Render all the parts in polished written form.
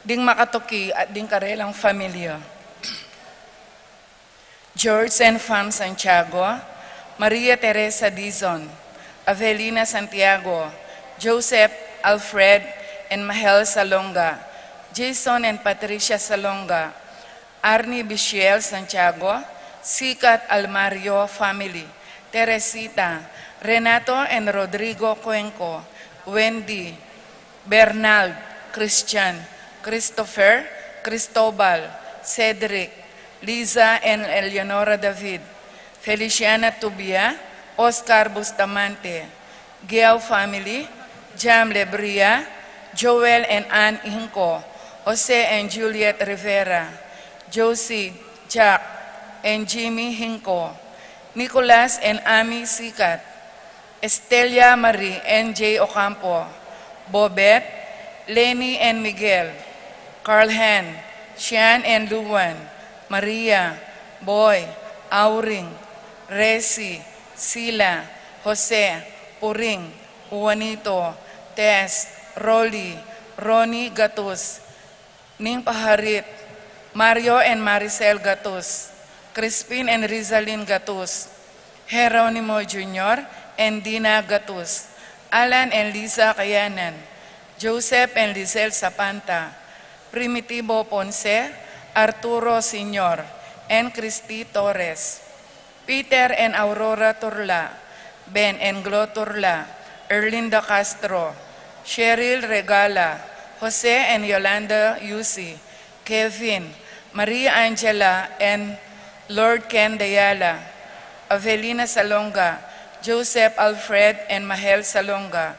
Ding makatuki at ding karelang familia. George and Fam Santiago, Maria Teresa Dizon, Avelina Santiago, Joseph Alfred and Mahel Salonga, Jason and Patricia Salonga, Arnie Bichiel Santiago, Sikat Almario family, Teresita, Renato and Rodrigo Cuenco, Wendy, Bernald, Christian, Christopher, Cristobal, Cedric, Liza and Eleonora David, Feliciana Tubia, Oscar Bustamante, Giao family, Jam Lebria, Joel and Ann Inco, Jose and Juliet Rivera, Josie, Jack, and Jimmy Hinco, Nicolas and Ami Sikat, Estelia Marie and J. Ocampo, Bobet, Lenny and Miguel, Carl Han, Sian and Luwan, Maria, Boy, Auring, Resi, Sila, Jose, Puring, Juanito, Tess, Rolly, Ronnie Gatus, Ning Paharit, Mario and Maricel Gatus, Crispin and Rizalyn Gatus, Geronimo Jr. and Dina Gatus, Alan and Lisa Kayanan, Joseph and Lizelle Zapanta, Primitivo Ponce, Arturo Sr., and Christy Torres, Peter and Aurora Turla, Ben and Glo Turla, Erlinda Castro, Cheryl Regala, Jose and Yolanda Yusi, Kevin, Maria Angela and Lord Ken Dayala, Avelina Salonga, Joseph Alfred and Mahel Salonga,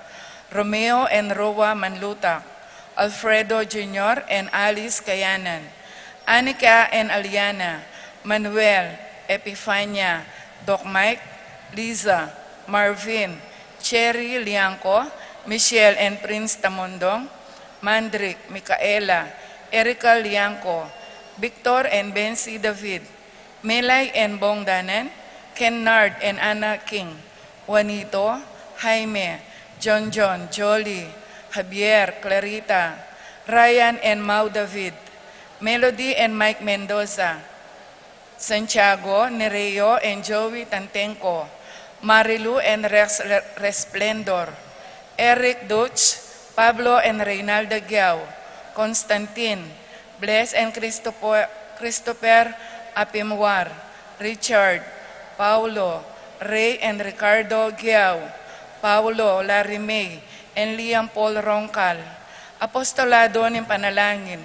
Romeo and Roa Manlutak, Alfredo Jr. and Alice Kayanan, Anika and Aliana, Manuel, Epifania, Doc Mike, Liza, Marvin, Cherry Liangco, Michelle and Prince Tamondong, Mandrick, Micaela, Erica Liangco, Victor and Bensi David, Melay and Bongdanan, Kennard and Anna King, Juanito, Jaime, John, Jolie, Javier, Clarita, Ryan and Mau David, Melody and Mike Mendoza, Santiago, Nereo and Joey Tantenco, Marilu and Rex Resplendor, Eric Dutch, Pablo and Reynalda Giao, Constantine, Bless and Christopher Apimwar, Richard, Paulo, Ray and Ricardo Giao, Paulo Larimay, and Liam Paul Roncal, Apostolado ng Panalangin,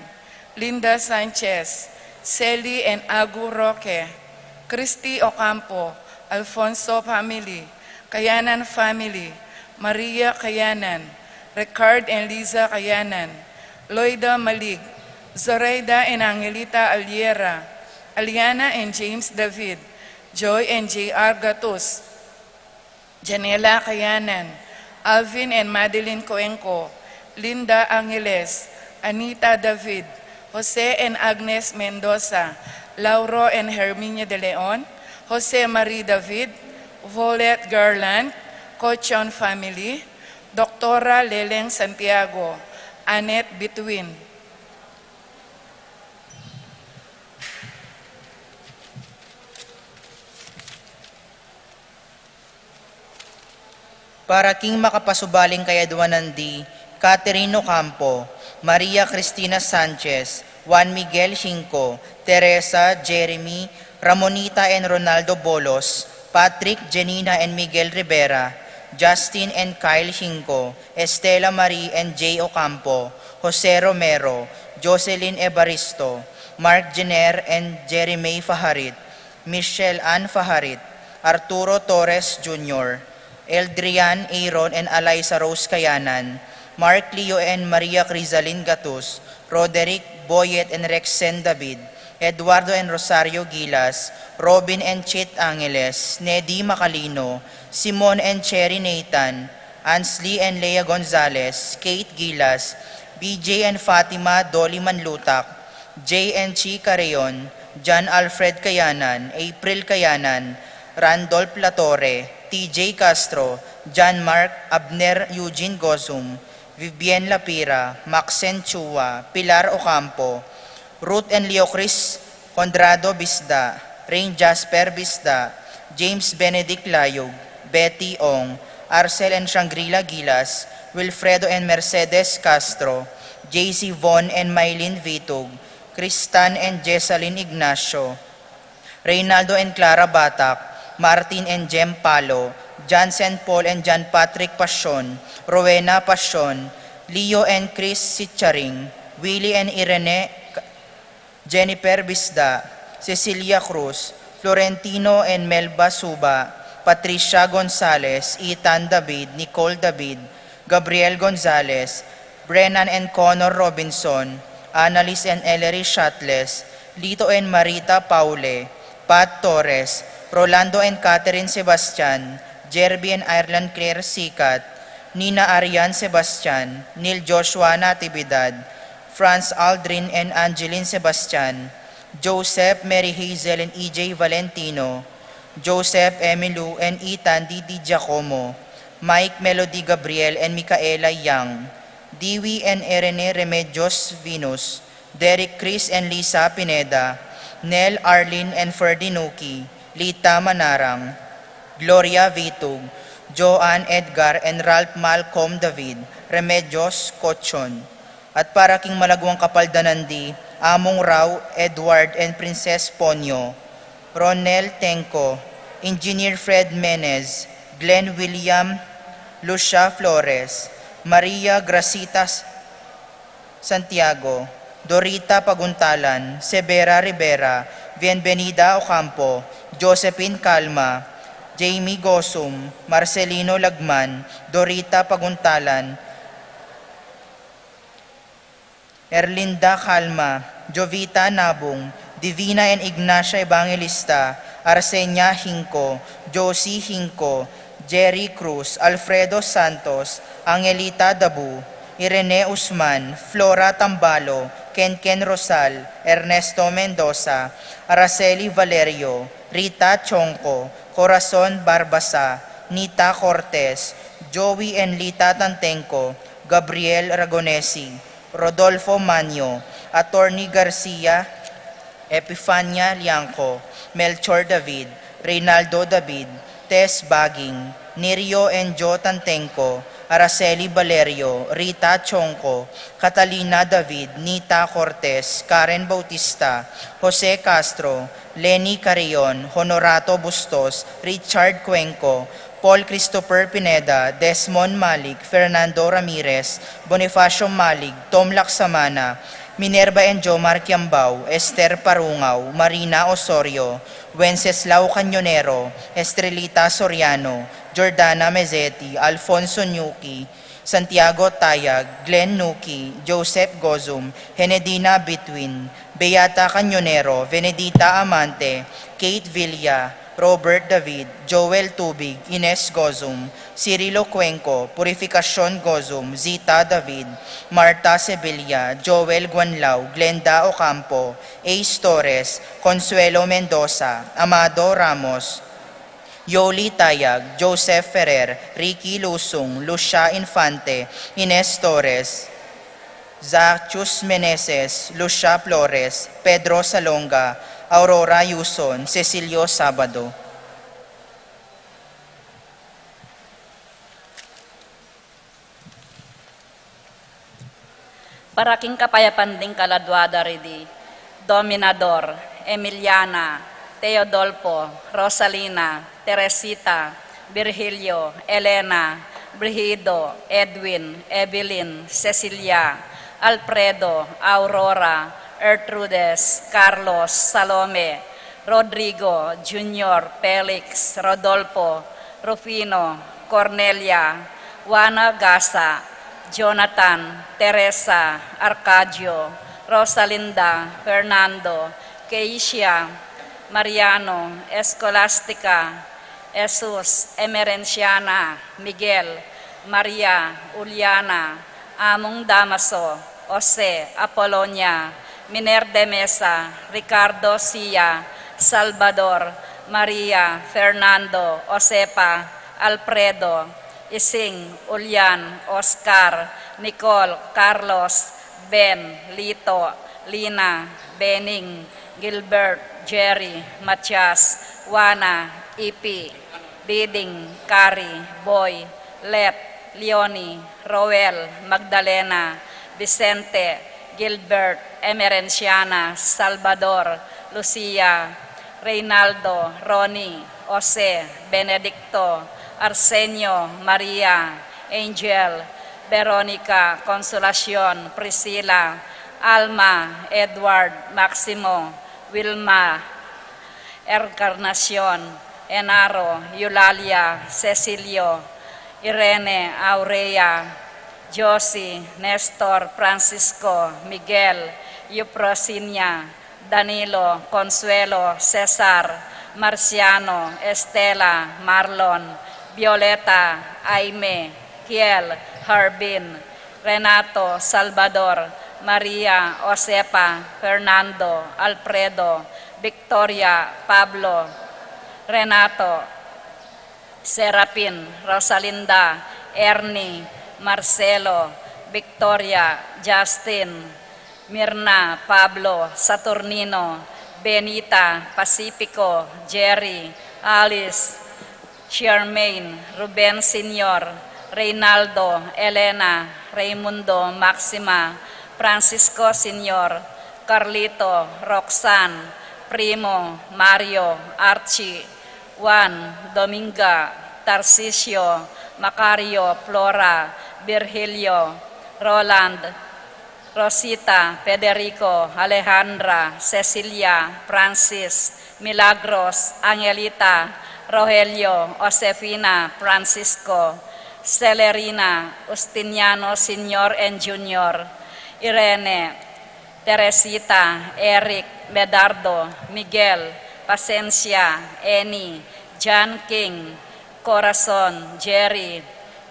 Linda Sanchez, Celi and Agu Roque, Christy Ocampo, Alfonso family, Kayanan family, Maria Kayanan, Ricard and Liza Kayanan, Loida Malig, Zoraida and Angelita Aliera, Aliana and James David, Joy and J.R. Gatus, Janela Kayanan, Alvin and Madeline Coenco, Linda Angeles, Anita David, Jose and Agnes Mendoza, Lauro and Herminia de Leon, Jose Marie David, Violet Garland, Cochon family, Doctora Leleng Santiago, Annette Between. Para king makapasubaling kayaduanandi, Caterino Campo, Maria Cristina Sanchez, Juan Miguel Cinco, Teresa, Jeremy, Ramonita and Ronaldo Bolos, Patrick, Janina and Miguel Rivera, Justin and Kyle Cinco, Estela Marie and Jay Ocampo, Jose Romero, Jocelyn Evaristo, Mark Jenner and Jeremy Faharit, Michelle Ann Faharit, Arturo Torres Jr., Eldrian Aaron and Eliza Rose Kayanan, Mark Leo and Maria Crisalin Gatus, Roderick Boyet and Rexen David, Eduardo and Rosario Gilas, Robin and Chit Angeles, Neddy Macalino, Simon and Cherry Nathan, Ansley and Lea Gonzalez, Kate Gilas, BJ and Fatima Dolly Manlutak, J and Chi Carreon, John Alfred Kayanan, April Kayanan, Randolph Latore, TJ Castro, John Mark, Abner Eugene Gozum, Vivienne Lapira, Maxen Chua, Pilar Ocampo, Ruth and Leo Chris Condrado Bisda, Rain Jasper Bisda, James Benedict Layog, Betty Ong, Arcel and Shangri-La Gilas, Wilfredo and Mercedes Castro, JC Von and Mylene Vitug, Kristan and Jessalyn Ignacio, Reynaldo and Clara Batak, Martin and Jem Palo, John St. Paul and John Patrick Pasion, Rowena Pasion, Leo and Chris Sitcharing, Willie and Irene, Jennifer Bisda, Cecilia Cruz, Florentino and Melba Suba, Patricia Gonzalez, Ethan David, Nicole David, Gabriel Gonzalez, Brennan and Connor Robinson, Annalise and Ellery Shatles, Lito and Marita Paule, Pat Torres, Rolando and Catherine Sebastian, Jerby and Ireland Claire Sikat, Nina Arian Sebastian, Neil Joshua Natividad, Franz Aldrin and Angeline Sebastian, Joseph, Mary Hazel and EJ Valentino, Joseph, Emilu and Ethan Didi Giacomo, Mike Melody Gabriel and Micaela Yang, Dewey and Irene Remedios Venus, Derek Chris and Lisa Pineda, Nel Arlene and Ferdinuki, Lita Manarang, Gloria Vitug, Joanne Edgar and Ralph Malcolm David, Remedios Cochon. At para king malagwang kapaldanandi, Among Rao, Edward and Princess Ponyo, Ronel Tenco, Engineer Fred Menez, Glenn William, Lucia Flores, Maria Gracitas Santiago, Dorita Paguntalan, Severa Rivera, Bienvenida Ocampo, Josephine Calma, Jamie Gosum, Marcelino Lagman, Dorita Paguntalan, Erlinda Calma, Jovita Nabung, Divina and Ignacia Evangelista, Arsenia Hinco, Josie Hinco, Jerry Cruz, Alfredo Santos, Angelita Dabu, Irene Usman, Flora Tambalo, Kenken Rosal, Ernesto Mendoza, Araceli Valerio, Rita Chonco, Corazon Barbasa, Nita Cortez, Joey Enlita Tantenco, Gabriel Ragonesi, Rodolfo Manyo, Attorney Garcia, Epifania Lianco, Melchor David, Reynaldo David, Tess Baging, Nirio Enjo Tantenco, Araceli Valerio, Rita Chonco, Catalina David, Nita Cortez, Karen Bautista, Jose Castro, Lenny Carrion, Honorato Bustos, Richard Cuenco, Paul Christopher Pineda, Desmond Malik, Fernando Ramirez, Bonifacio Malig, Tom Laksamana, Minerva Enjo Marquiambao, Esther Parungaw, Marina Osorio, Wenceslao Cañonero, Estrelita Soriano, Jordana Mezzetti, Alfonso Nyuki, Santiago Tayag, Glenn Nuki, Joseph Gozum, Henedina Bitwin, Beata Cañonero, Venedita Amante, Kate Villa, Robert David, Joel Tubig, Ines Gozum, Cirilo Cuenco, Purificacion Gozum, Zita David, Marta Sevilla, Joel Guanlao, Glenda Ocampo, Ace Torres, Consuelo Mendoza, Amado Ramos, Yoli Tayag, Joseph Ferrer, Ricky Lusung, Lucia Infante, Ines Torres, Zacchus Meneses, Lucia Flores, Pedro Salonga, Aurora Yuson, Cecilio Sabado. Paraking kapayapan ding kaladwada ridi, Dominador, Emiliana, Teodolfo, Rosalina, Teresita, Virgilio, Elena, Brigido, Edwin, Evelyn, Cecilia, Alfredo, Aurora, Ertrudes, Carlos, Salome, Rodrigo, Junior, Felix, Rodolfo, Rufino, Cornelia, Juana Gasa, Jonathan, Teresa, Arcadio, Rosalinda, Fernando, Keisha, Mariano, Escolastica, Jesus, Emerenciana, Miguel, Maria, Uliana, Among Damaso, Jose, Apolonia, Miner de Mesa, Ricardo Sia, Salvador, Maria, Fernando, Josepa, Alfredo, Ising, Ulian, Oscar, Nicole, Carlos, Ben, Lito, Lina, Bening, Gilbert, Jerry, Matias, Juana, Ipi, Biding, Kari, Boy, Let, Leonie, Roel, Magdalena, Vicente, Gilbert, Emerenciana, Salvador, Lucia, Reynaldo, Ronnie, Jose, Benedicto, Arsenio, Maria, Angel, Veronica, Consolacion, Priscilla, Alma, Edward, Maximo, Wilma, Encarnacion, Enaro, Eulalia, Cecilio, Irene, Aurea, Josie, Nestor, Francisco, Miguel, Euprosinia, Danilo, Consuelo, Cesar, Marciano, Estela, Marlon, Violeta, Aime, Kiel, Harbin, Renato, Salvador, Maria, Josepa, Fernando, Alfredo, Victoria, Pablo, Renato, Serapin, Rosalinda, Ernie, Marcelo, Victoria, Justin, Mirna, Pablo, Saturnino, Benita, Pacifico, Jerry, Alice, Charmaine, Ruben Senior, Reynaldo, Elena, Raimundo, Maxima, Francisco Senior, Carlito, Roxanne, Primo, Mario, Archie, Juan, Dominga, Tarcisio, Macario, Flora, Virgilio, Roland, Rosita, Federico, Alejandra, Cecilia, Francis, Milagros, Angelita, Rogelio, Josefina, Francisco, Celerina,Ustiniano Senior and Junior, Irene, Teresita, Eric, Medardo, Miguel, Pasencia, Eni, John King, Corazon, Jerry,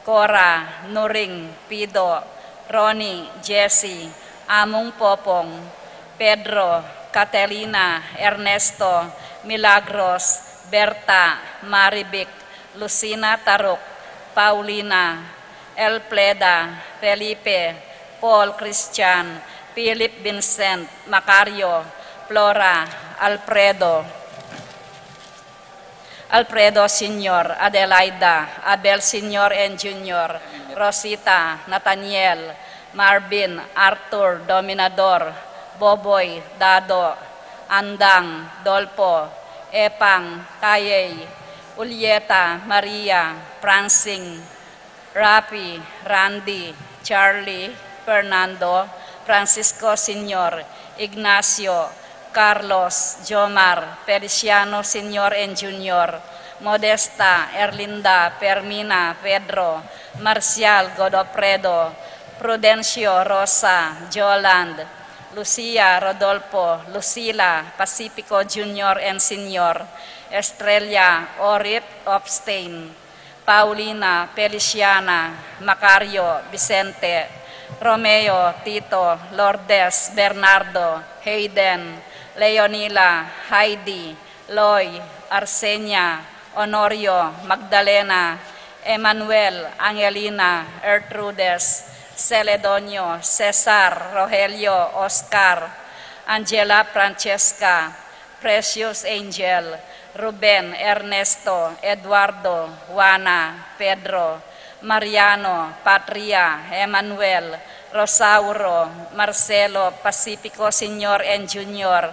Cora, Nuring, Pido, Ronnie, Jesse, Among Popong, Pedro, Catalina, Ernesto, Milagros, Berta, Maribic, Lucina Taruk, Paulina, Elpleda, Felipe, Paul Christian, Philip Vincent, Macario, Flora, Alfredo Senior, Adelaida, Abel Senior and Junior, Rosita, Nathaniel, Marvin, Arthur, Dominador, Boboy, Dado, Andang, Dolpo, Epang, Kayay, Ulieta, Maria, Pransing, Rapi, Randy, Charlie, Fernando, Francisco Senior, Ignacio, Carlos, Jomar, Feliciano Senior and Junior, Modesta, Erlinda, Permina, Pedro, Marcial, Godofredo, Prudencio, Rosa, Joland, Lucia, Rodolfo, Lucila, Pacifico Junior and Senior, Estrella, Orit, Obstain, Paulina, Feliciana, Macario, Vicente, Romeo, Tito, Lourdes, Bernardo, Hayden, Leonila, Heidi, Loy, Arsenia, Honorio, Magdalena, Emmanuel, Angelina, Ertrudes, Celedonio, Cesar, Rogelio, Oscar, Angela Francesca, Precious Angel, Ruben, Ernesto, Eduardo, Juana, Pedro, Mariano, Patria, Emmanuel, Rosauro, Marcelo, Pacifico Senior and Junior,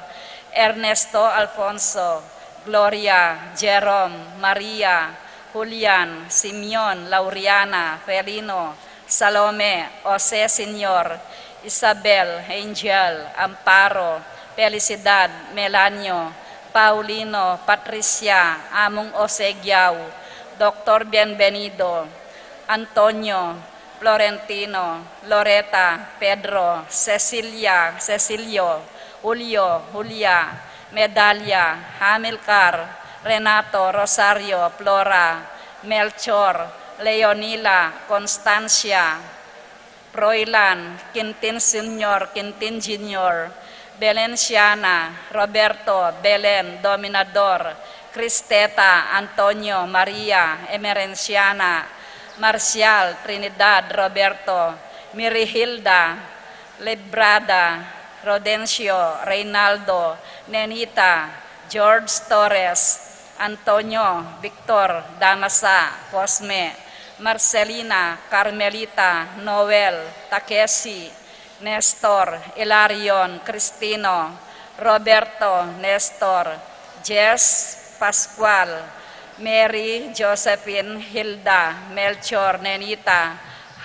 Ernesto Alfonso, Gloria, Jerome, Maria, Julian, Simeon, Lauriana, Felino, Salome, Jose Senior, Isabel, Angel, Amparo, Felicidad, Melanio, Paulino, Patricia, Among Osegiao, Dr. Bienvenido, Antonio, Florentino, Loreta, Pedro, Cecilia, Cecilio, Julio, Julia, Medalia, Hamilcar, Renato, Rosario, Flora, Melchor, Leonila, Constancia, Proilan, Quintin Senior, Quintin Junior, Belenciana, Roberto, Belen, Dominador, Cristeta, Antonio, Maria, Emerenciana, Marcial, Trinidad, Roberto, Mirihilda, Lebrada, Rodencio, Reynaldo, Nenita, George Torres, Antonio, Victor, Damasa, Cosme, Marcelina, Carmelita, Noel, Takeshi, Nestor, Ilarion, Cristino, Roberto, Nestor, Jess, Pascual, Mary, Josephine, Hilda, Melchor, Nenita,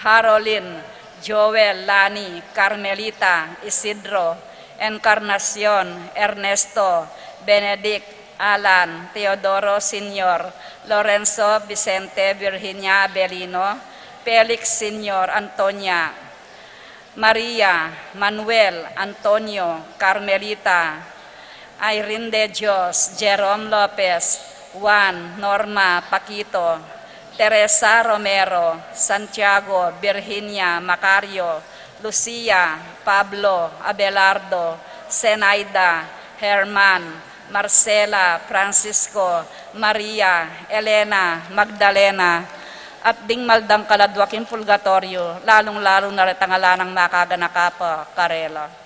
Harolyn, Joel, Lani, Carmelita, Isidro, Encarnacion, Ernesto, Benedict, Alan, Teodoro Senior, Lorenzo, Vicente, Virginia, Belino, Felix Senior, Antonia, Maria, Manuel, Antonio, Carmelita, Irene de Dios, Jerome Lopez, Juan, Norma, Paquito, Teresa Romero, Santiago, Virginia, Macario, Lucia, Pablo, Abelardo, Zenaida, Herman, Marcela, Francisco, Maria, Elena, Magdalena, at ding maldang kaladwakin pulgatorio, lalong-lalo na retangalanang makaganakapa, Karela.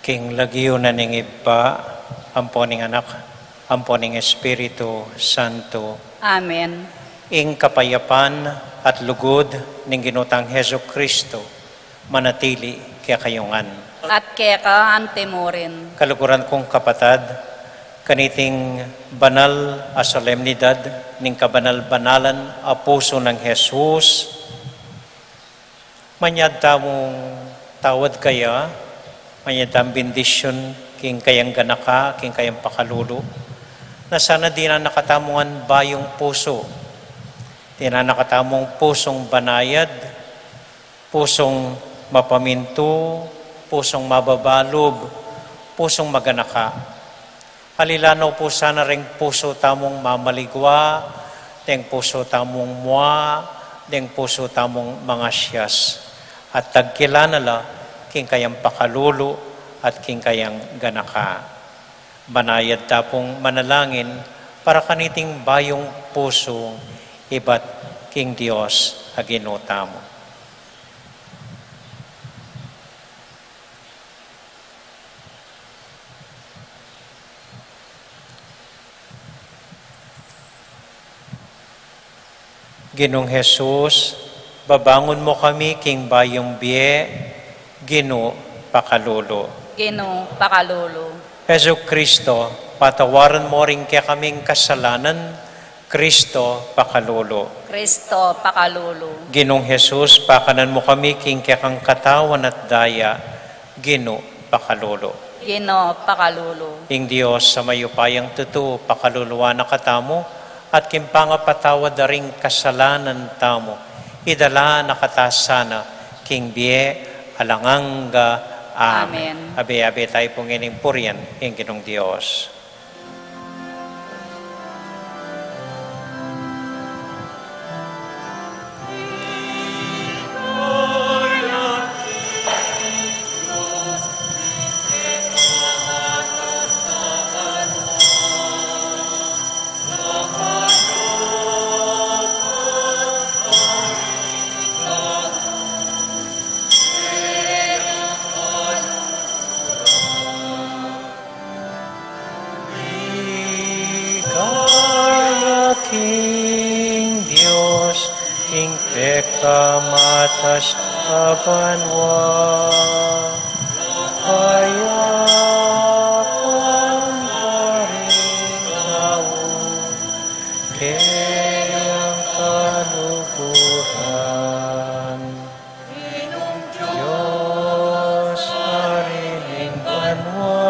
king lagyo na ning iba, amponing anak, amponing Espiritu Santo, Amen. ing kapayapan at lugod ning ginutang Heso Kristo, manatili kaya kayungan. At keka antemorin. Kaluguran kong kapatad, kaniting banal a solemnidad ning kabanal-banalan a puso ng Jesus, manyad tamong tawad kaya, manyad tam bendisyon king kayang ganaka, king kayang pakalulo, na sana di na nakatamungan bayong puso, di na nakatamong pusong banayad, pusong mapaminto, pusong mababalob, pusong maganaka. Halilanaw po sana ring puso tamong mamaligwa, deng puso tamong mua, deng puso tamong mga siyas. At tagkilanala, king kayang pakalulo at king kayang ganaka. Banayad tapong manalangin para kaniting bayong puso, iba't king Diyos aginutamo. Ginong Jesus, babangon mo kami king bayong biye, Gino pakalulo. Gino pakalulu. Heso Kristo, patawaran mo rin kaya kaming kasalanan, Kristo pakalulo. Kristo pakalulu. Ginong Jesus, pakanan mo kami king kaya kang katawan at daya, Gino pakalulo. Gino pakalulu. Ing Diyos sa mayupayang tuto, pakaluluwa na katamo, at kimpangapatawad na ring kasalanan tamo, idala nakatasana, king biye, alanganga, amen. Abe-abe tayo pong ining purian, ing Ginong Diyos. King Diyos, ing pekamatas abanwa, kayapan paringaw, kayang kaluguran. Diyos, harining banwa,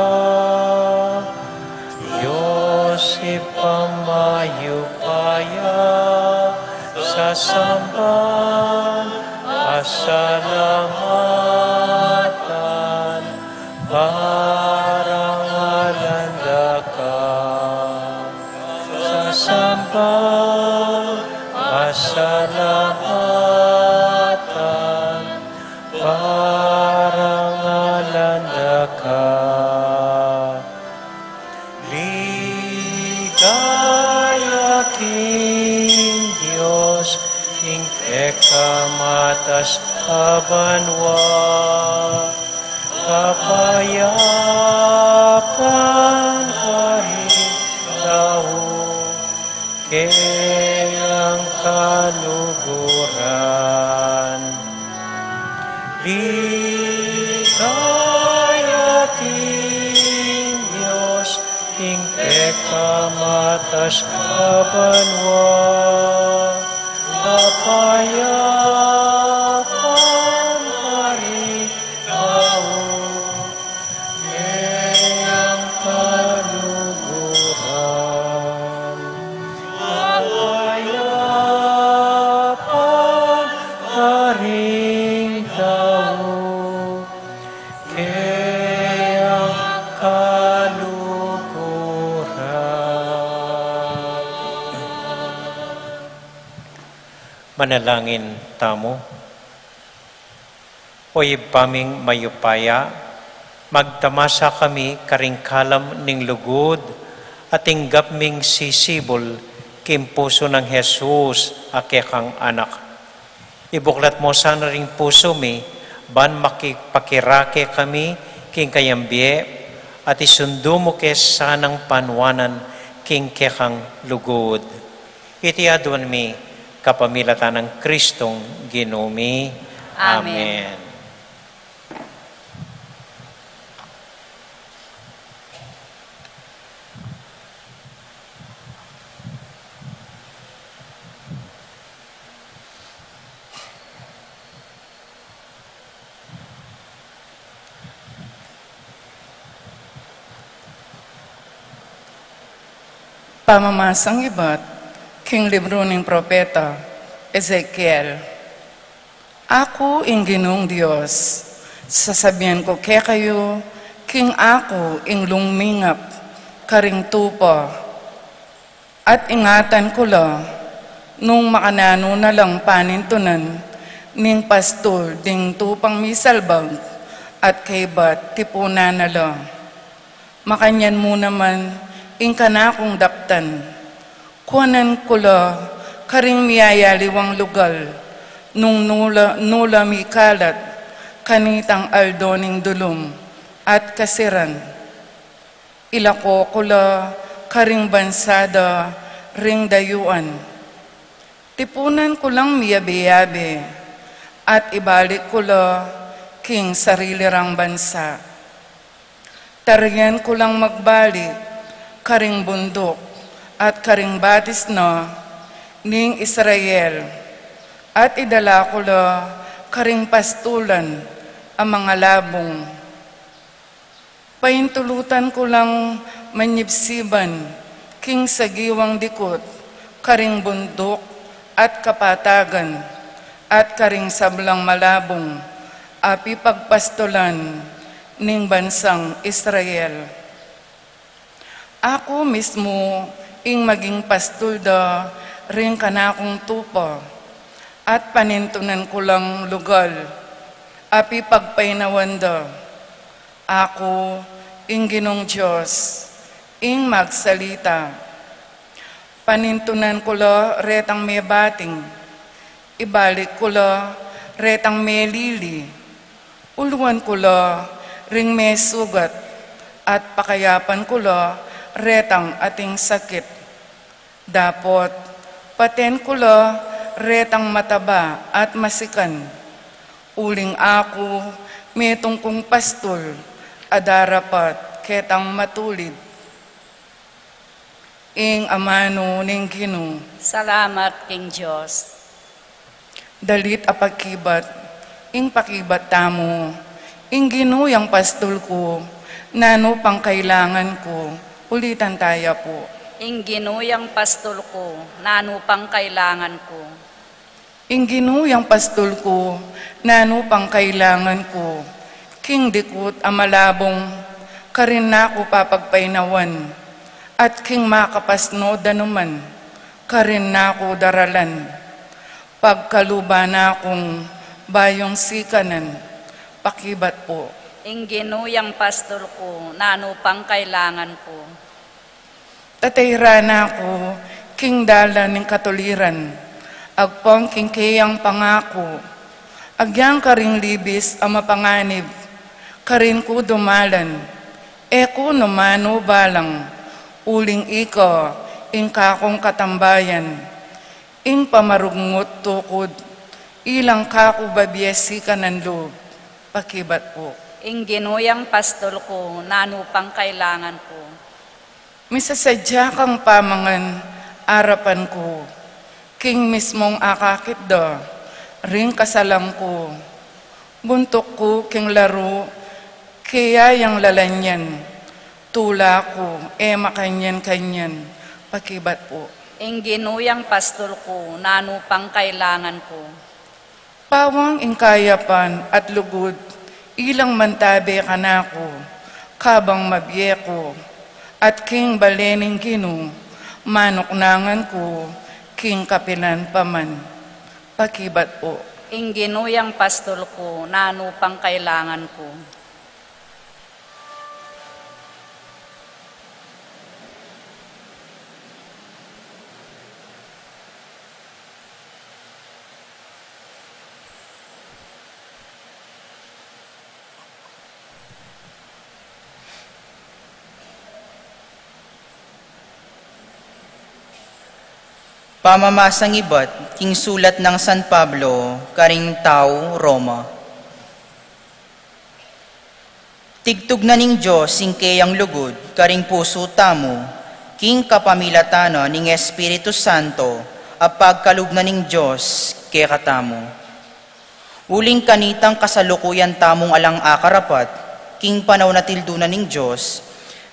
Diyos, ipamayo sa samban, asalamatan, parang alanda ka. Sa samban, asalamatan, parang alanda ka. Ligaya King Diyos, ing pekamatas abanwa, kapayapan karingaw, kayang kaluguran. Ligaya King Diyos, ing pekamatas abanwa, kapayapan karingaw, kayang kaluguran. Kapayapan karingaw, kayang manalangin tamo. Oy paming mayupaya, magtamasa kami karingkalam ning lugod at inggap ming sisibol kim puso ng Jesus akekang anak. Ibuklat mo sana ring puso mi, ban makipakirake kami king kayambie, at isundo mo kes sanang panwanan king kekang lugod. Iti adwan mi kapamilatan ng Kristong Ginumi. Amen. Amen. Pamamasang iba't king libro ng propeta Ezekiel. Ako ing Ginong Diyos, sasabihan ko kaya kayo, king ako ing lumingap, karing tupa, at ingatan ko la, nung makanano na lang panintunan, ning pastol ding tupang misalbag, at kaybat tipuna na la. Makanyan mo naman, ing kanakong daptan, kuanan ko la, karing miyayaliwang lugal, nung nula mi kalat, kanitang aldoning dulum, at kasiran. Ilako ko la, karing bansada, ring dayuan. Tipunan ko lang miyabe-yabe, at ibalik ko la, king sarili rang bansa. Tariyan ko lang magbalik, karing bundok at karing batis na ning Israel, at idala ko la karing pastulan ang mga labong. Paintulutan ko lang manyibsiban king sagiwang dikot, karing bundok at kapatagan, at karing sablang malabong, api pagpastulan ning bansang Israel. Ako mismo ing maging pastulda ring kanakong tupa, at panintunan ko lang lugal, api pagpainawanda. Ako ing Ginong Diyos, ing magsalita. Panintunan ko la retang may bating, ibalik ko la retang may lili, uluan ko la ring may sugat, at pakayapan ko la retang ating sakit. Dapot, paten ko la retang mataba at masikan. Uling ako, metong kong pastol, adarapat ketang matulid. Ing amano ning Ginoo, Salamat, King Diyos. dalit apagkibat, ing pakibat tamo, ing Ginoo yang pastol ko, nano pang kailangan ko, ulitan tayo po. Ing ginuyang pastol ko, nanupang kailangan ko. Ing Ginoo yang pastol ko, nano pang kailangan ko, king dikut amalabong, karin na ko papagpainawan, at king makapasno danuman, karin na ko daralan. Pagkaluba na akong bayong sikanan, pakibat po. Ing ginuyang pastol ko, nanupang kailangan ko. Tatayra na ako, king dala ng katuliran, agpong king kayang pangako, agyang karing libis ang mapanganib, karin ko dumalan, eko numano balang, uling iko, ing kakong katambayan, ing pamarungot tukod, ilang kako babiesi ka ng loob, pakibat po. Ing ginuyang pastol ko, nanupang kailangan ko. Misasadya kang pamangan, arapan ko, king mismong akakit da, ring kasalang ko, buntok ko king laro, kaya yang lalanyan, tula ko, makanyan-kanyan, pakibat po. Ing ginuyang pastol ko, nanupang kailangan ko. Pawang ingkayapan at lugod, ilang mantabe ka na ko, kabang mabye ko, at king balening Ginoo, manuknangan ko, king kapilan paman, pakibat po. Ing ginuyang pastol ko, nanupang kailangan ko. Pamamasang iba't king sulat ng San Pablo, karing tao, Roma. Tigtug na ning Diyos sing kayang lugod, karing puso tamo, king kapamilatana ning Espiritu Santo, apag kalugna ning Diyos kaya katamo. Uling kanitang kasalukuyan tamong alang akarapat, king panaw na tildunan ning Diyos,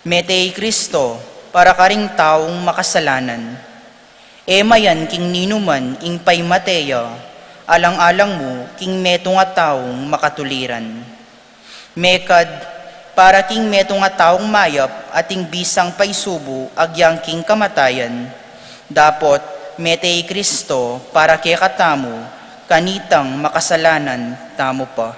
metei Kristo, para karing taong makasalanan. Mayan king ninuman ing pay Mateya, alang-alang mo king meto nga taong makatuliran. Mekad, para king meto nga taong mayap ating bisang pay subo agyang king kamatayan. Dapot, metei Kristo, para kaya katamo, kanitang makasalanan tamo pa.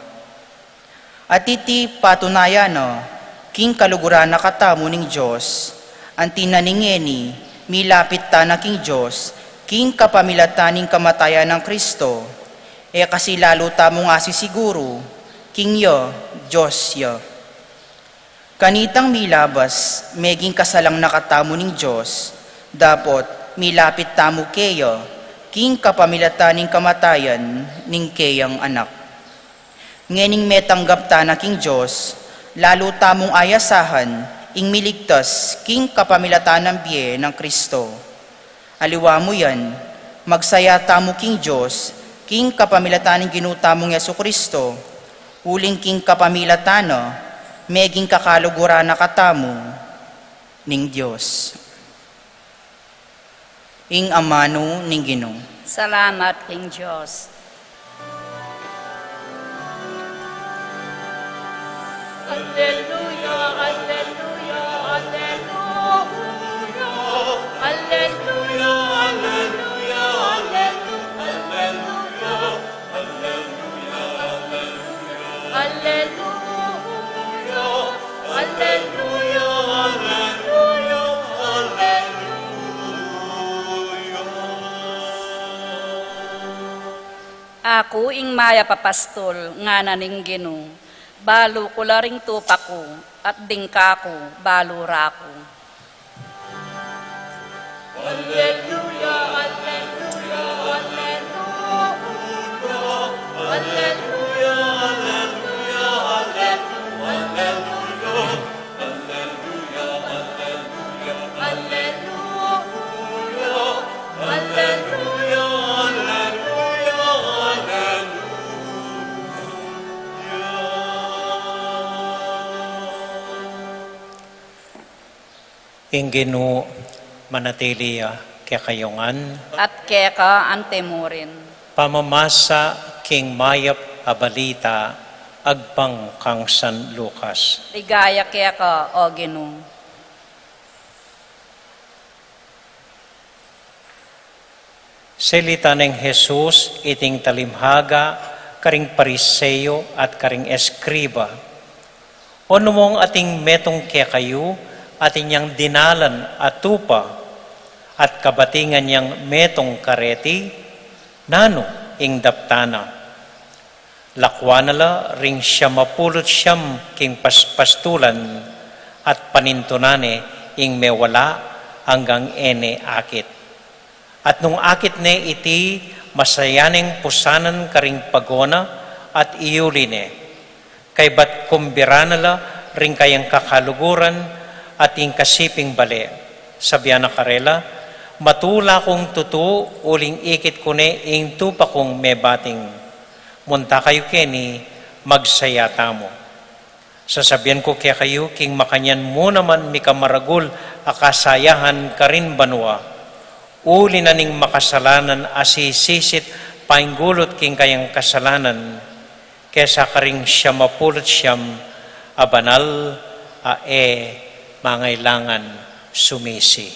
At iti patunayan na, king kaluguran na katamo ning Diyos, ang tinaningeni, milapit ta na king Diyos, king kapamilataning kamatayan ng Kristo, kasi lalo tamo nga siguro, king yo, Diyos yo. Kanitang milabas, meging kasalang nakatamo ning Diyos, dapot milapit tamo keyo, king kapamilataning kamatayan ning keyang anak. Ngening metanggap ta na king Diyos, lalo tamong ayasahan, ing miligtas king kapamilatan ng biye ng Kristo. Aliwa mo yan, magsaya tamo king Diyos, king kapamilatan ng ginutamong Yesu Kristo, uling king kapamilatano, meging kakalugura na katamo ning Diyos. Ing amano ning Ginoo. Salamat, King Diyos. Alleluia, alleluia, alleluia. Alleluia, alleluia, alleluia. Alleluia, alleluia, alleluia. Alleluia, alleluia, alleluia. Ako ing maya papastol, nga naning Ginoo. Balo ko laring tupak ko, at dingka ko, balo rako. Alleluia, alleluia, alleluia. Alleluia, alleluia, alleluia. Alleluia, alleluia, alleluia. Alleluia, alleluia, Ing Ginoo manatili kaya kayongan, At keka antemurin. pamamasa king mayap a balita, agpang kang San Lucas. Ligaya keka, o Ginoo. Selita ng Jesus iting talimhaga, karing pariseyo at karing eskriba. Ono mong ating metong kaya kayo, ating yang dinalan at tupa, at kabatingan yang metong kareti, nano ing daptana. Lakwanala ring siya mapulot siyam king paspastulan, at panintunane ing mewala hanggang ene akit. At nung akit ne iti masayaning pusanan karing pagona at iuline, kay bat kumbiranala ring kayang kakaluguran, at ing kasiping bali, sabihan na karela, matula kong tutu, uling ikit ko ne, ing tupa kong mebating, munta kayo keni, magsayata mo. Sasabihan ko kaya kayo, king makanyan mo naman mikamaragul, akasayahan karin banwa, uli na ning makasalanan, asisisit, painggulot king kayang kasalanan, kesa karing siya mapulot siyam, abanal, mangailangan sumisi.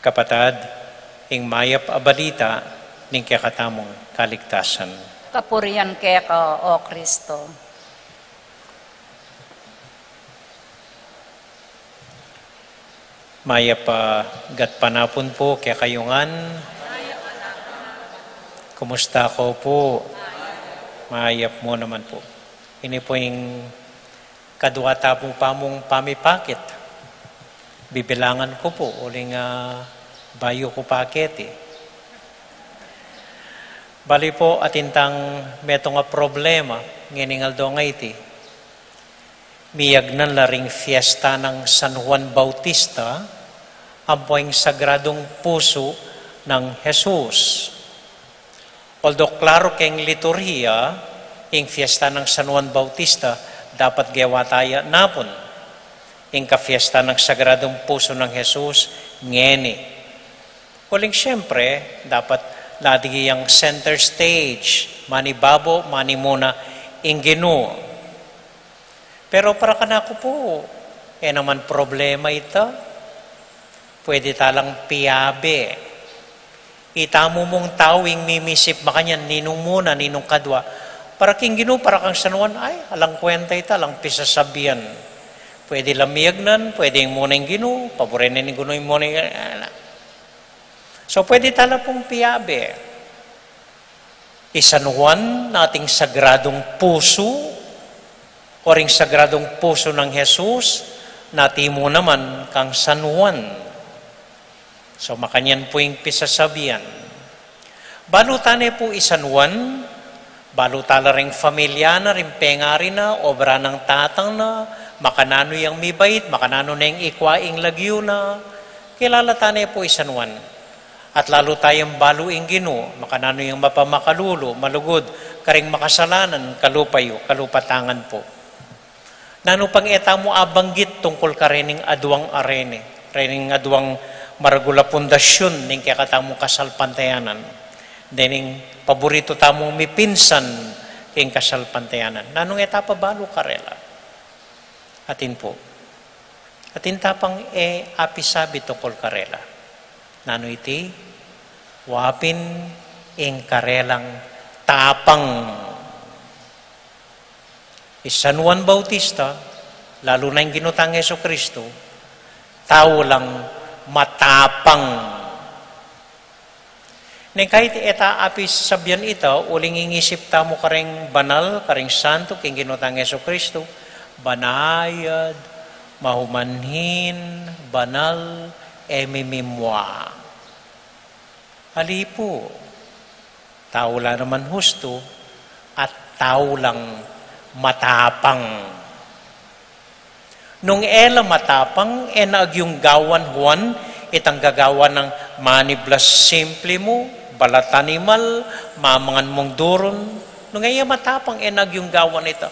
Kapatad, ing mayap a balita ning kakatamong kaligtasan. Kapurian keka, o Kristo. Mayap gat panapon po kaya kayungan. Kumusta ko po? Mayap mo naman po. Ini po yung kadwa tapo pa mong pamipakit. Bibilangan ko po, uling bayo ko pakit eh. Bali po atintang meto nga problema, nginingal do nga iti. Miyagnan laring fiesta ng San Juan Bautista, ang poing sagradong puso ng Jesus. Although klaro keng liturhiya, ing fiesta ng San Juan Bautista, dapat gawa tayo napon. Ing ka-fiesta ng sagradong puso ng Jesus, ngeni. Kuling siyempre, dapat lagi ang center stage, mani babo, mani muna, ing Ginoo. Pero para kanako po, naman problema ito. Pwede talang piyabe. Itamo mong tawing mimisip makanyan, ninong muna, ninong kadwa. Para king Ginoo, para kang sanuan, ay, alang kwenta ito, alang pisasabihan. Pwede lamiyagnan, pwede yung muna yung Ginoo, paborinin yung Ginoo yung muna yung... So, pwede tala pong piyabe. San Juan, nating sagradong puso, o ring sagradong puso ng Jesus, natimo naman kang San Juan. So, makanyan po yung pisasabihan. Balutane po San Juan, balutala ring familia na, ring pengari na, obra ng tatang na, makanano yung mibait, makanano na yung ikwaing lagyo na, kilala tane po San Juan. At lalo tayong baluing Ginoo, makanano yung mapamakalulo, malugod, karing makasalanan, kalupayo, kalupatangan po. Nano pang eta mo abanggit tungkol ka rening adwang arene, rening adwang maragula pundasyon ning kaya katamong kasalpantayanan. Dening paborito tamong mipinsan king kasalpantayanan. Nanong eta pa balo karela. Atin po. Atin tapang apisabi tungkol karela. Nano iti? Wapin ing karelang tapang. San Juan Bautista, lalo na yung ginutang Yeso Kristo, tao lang matapang. Neng kahit eta apis sabyan ito, uling ingisip tamo karing banal, karing santo, king ginutang Yeso Kristo, banayad, mahumanhin, banal, emimimwa. Halipo, tao lang naman husto, at tao lang matapang. Nung ela matapang, yung gawan Juan, itang gagawan ng maniblas simple mo, balat animal, mamangan mong duron. Nung matapang, yung gawan ito.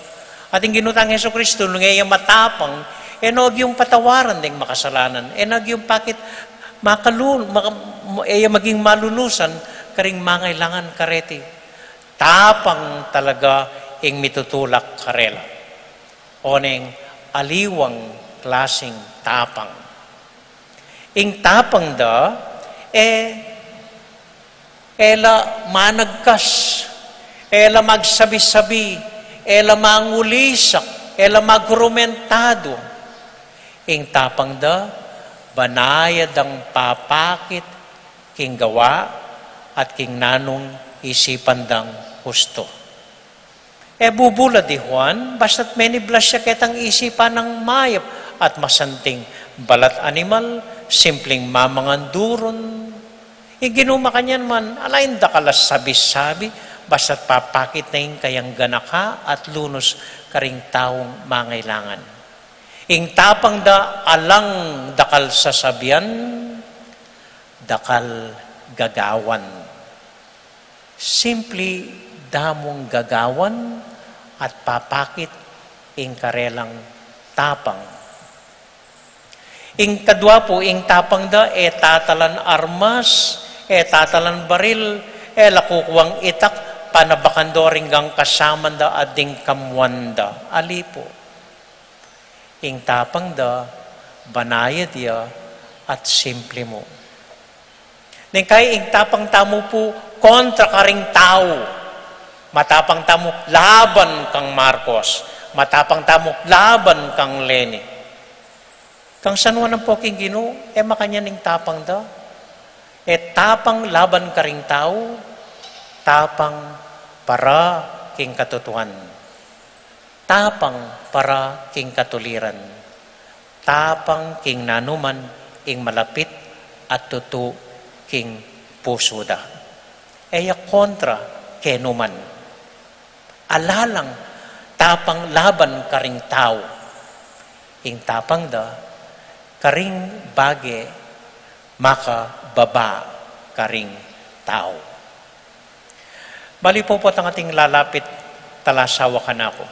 At yung ginutang Yeso Kristo, nung matapang, yung patawaran ding makasalanan. Yung pakit maging malulusan, karing mangailangan kareti. Tapang talaga ing mitutulak karela. Oneng aliwang klasing tapang. Ing tapang da, ela managkas, ela magsabi-sabi, ela mangulisak, ela magrumentado. Ing tapang da, banayad ang papakit, king gawa, at king nanong isipan dang husto. Bubula di Juan, basta't meniblas siya ketang isipan ng mayap at masanting balat animal, simpleng mamangan duron. Iginuma kanyan man, alain da kalas sabi-sabi, basta't papakit na yung kayang ganaka at lunos karing taong mangailangan. Ing tapang da alang dakal sasabian, dakal gagawan. Simply damong gagawan at papakit ing karelang tapang. Ing kadwa po, ing tapang da, tatalan armas, tatalan baril, lakukuwang itak, panabakando ringgang kasaman da ading kamwanda. Ali po. Ing tapang da, banayad ya, at simple mo. Ning kay ing tapang tamo po, kontra karing tao. Matapang tamo, laban kang Marcos. Matapang tamo, laban kang Leni. Kang San Juan ng poking Ginoo, makanyaning tapang da. Tapang laban ka ring tao, tapang para king katotohan. tapang para king katuliran, tapang king nanuman, ing malapit at tutu king puso da. Eya kontra kenuman. Alalang tapang laban karing tao. Ing tapang da, karing bage maka baba karing tao. Bali po ang ating lalapit talasawa ka na ako.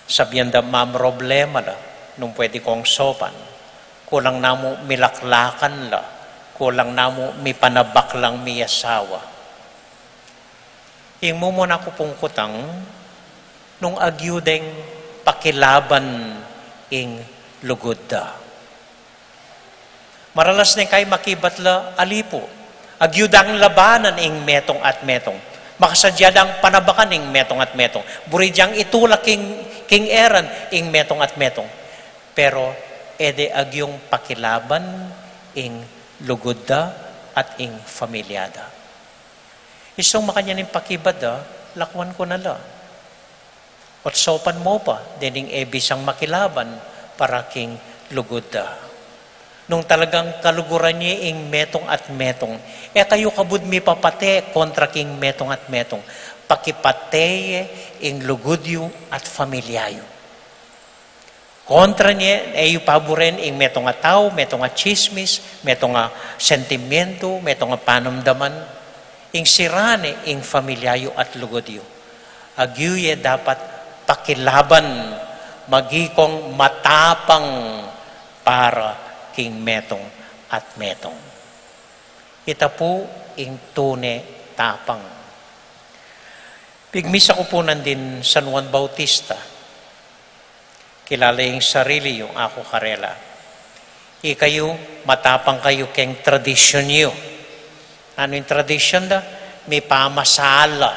Sabihan da problema la, nung pwede kong sopan. Kulang na mo milaklakan la, kulang na mo mipanabak lang mi asawa. Ing mo muna ko pong kutang, nung agyudeng pakilaban ing lugod da. Maralas na kay makibatla alipo. Agyudang labanan ing metong at metong. Makasadyadang panabakan ing metong at metong. Buridyang itulak king eran ing metong at metong. Pero ede agyong pakilaban ing lugod da at ing familyada. Isong makanyanin pakibad da, lakwan ko na la. At sopan mo pa, dining ebisang makilaban para king lugod da. Nung talagang kaluguran niya ing metong at metong, kayo kabud mi papate kontra king metong at metong, pakipateye ing lugudyo at familyayo. Kontra niya, yu paboren ing metong at tao, metong at chismis, metong at sentimento, metong at panamdaman, ing sirane ing familyayo at lugudyo. Agyuye dapat pakilaban, magikong matapang para king metong at metong. Ita po ing tune tapang. Pigmisa ko po nandin San Juan Bautista. Kilala yung sarili yung ako karela. Ikayo, matapang kayo keng tradisyon nyo. Ano yung tradisyon da? May pamasala.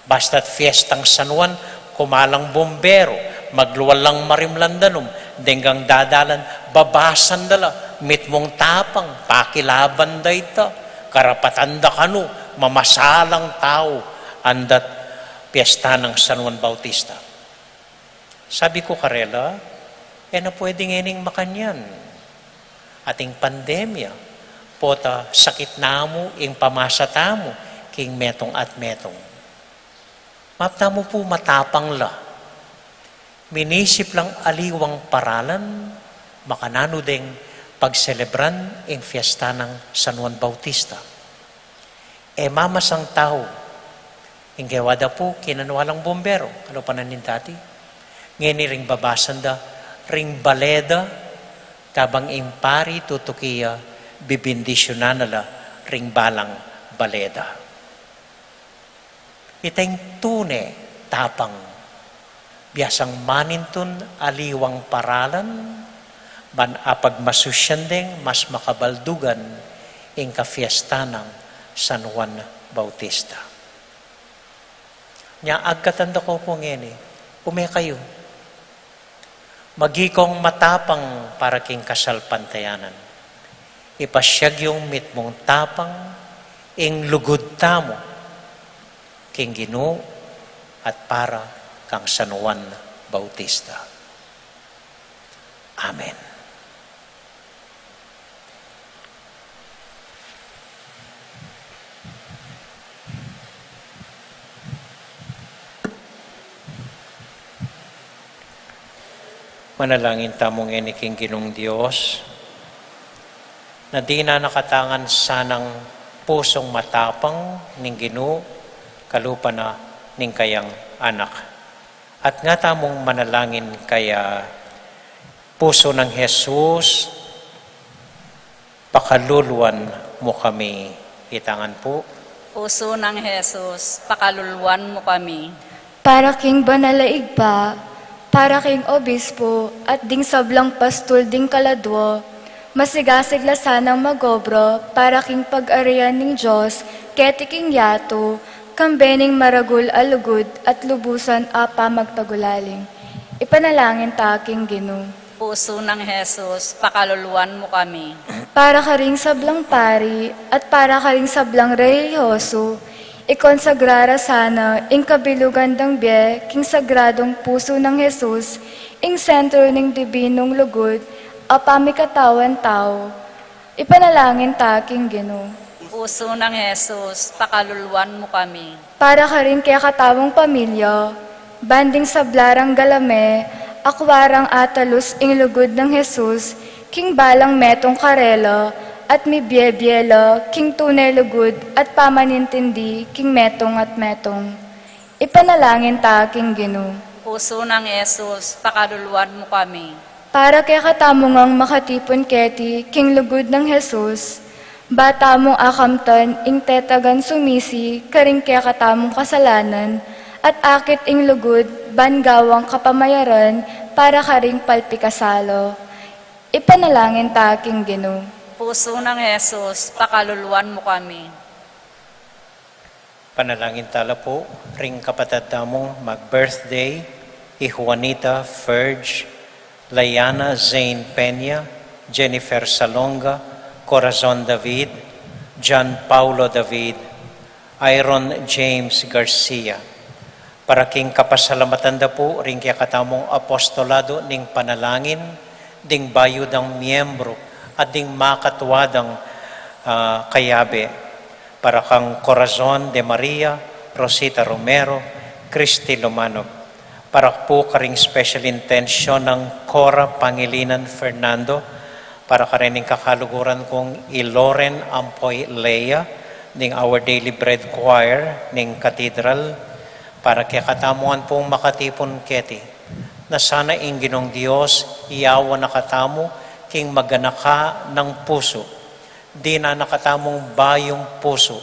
Basta't fiestang San Juan, kumalang bombero, magluwalang marimlandanum, denggang dadalan, babasan dala, mitmong tapang, pakilaban da ita, karapatan da kanu, mamasalang tao, andat piyesta ng San Juan Bautista. Sabi ko karela, na pwedeng ening makanyan. Ating pandemya, pota sakit namo, ing pamasata mo, king metong at metong. Mapta mo po matapang la. Minisip lang aliwang paralan, makanano ding pagselebran ing fiesta ng San Juan Bautista. Mamasang tao, ing gewada po, kinanwalang bombero, ano pa nanin dati? Ngayon ring babasan da, ring baleda, kabang impari tutukiya, bibindisyonan nala, ring balang baleda. Iteng tune, tapang, biasang manintun aliwang paralan, ban apag masusyandeng mas makabaldugan ing kafiesta ng San Juan Bautista. Nya agkatanda ko po ngeni, kayo. Magikong matapang para king kasal pantayanan. Ipasyag yung mitmong tapang ing lugod tamo king Ginoo at para kang San Juan Bautista. Amen. Manalangin tamong iniking Ginong Diyos, na di na nakatangan sanang pusong matapang ning Ginoo, kalupa na ning kayang anak. At nga tamong manalangin kaya puso ng Jesus, pakaluluan mo kami. Itangan po. Puso ng Jesus, pakaluluan mo kami. Para king banalaig pa, para king obispo, at ding sablang pastol ding kaladwo, masigasigla sanang magobro, para king pag-arian ning Diyos, keti king yato, kambening maragul alugod, at lubusan apa magpagulaling. Ipanalangin ta king Ginoo. Puso ng Jesus, pakaluluan mo kami. Para ka ring sablang pari, at para ka ring sablang religyoso, ikonsagrara sana ing kabilugan ng biye, king sagradong puso ng Jesus, ing sentro ng dibinong lugod, apamikatawan tao. Ipanalangin ta, King Ginoo. Puso ng Jesus, pakaluluan mo kami. Para ka rin kaya katawang pamilya, banding sa blarang galame, akwarang atalus ing lugod ng Jesus, king balang metong karela, at mi biyela, king tunay lugod, at pamanintindi, king metong at metong. Ipanalangin ta, King Ginoo. Puso ng Jesus, pakaluluan mo kami. Para kaya katamongang makatipon keti, king lugod ng Jesus, bata mong akamtan, ing tetagan sumisi, karing kaya katamong kasalanan, at akit ing lugod, bangawang kapamayaran, para karing palpikasalo. Ipanalangin ta, King Ginoo. Puso ng Jesus, pakaluluan mo kami. Panalangin tala po, ring kapatid damong mag-birthday, Juanita Ferge, Layana Zane Peña, Jennifer Salonga, Corazon David, John Paulo David, Iron James Garcia. Para king kapasalamatan da po, ring kaya katamong apostolado ning panalangin, ding bayudang miyembro, at ding makatwadang kayabe. Para kang Corazon de Maria, Rosita Romero, Christy Lumanog. Para po karing special intention ng Cora Pangilinan Fernando, para ka rin kakaluguran kong Iloren Ampoy Lea, ning Our Daily Bread Choir, ning Cathedral, para kaya katamuan pong makatipon keti, na sana inginong Diyos, iyawa na katamo, king maganaka ng puso, di na nakatamong bayong puso,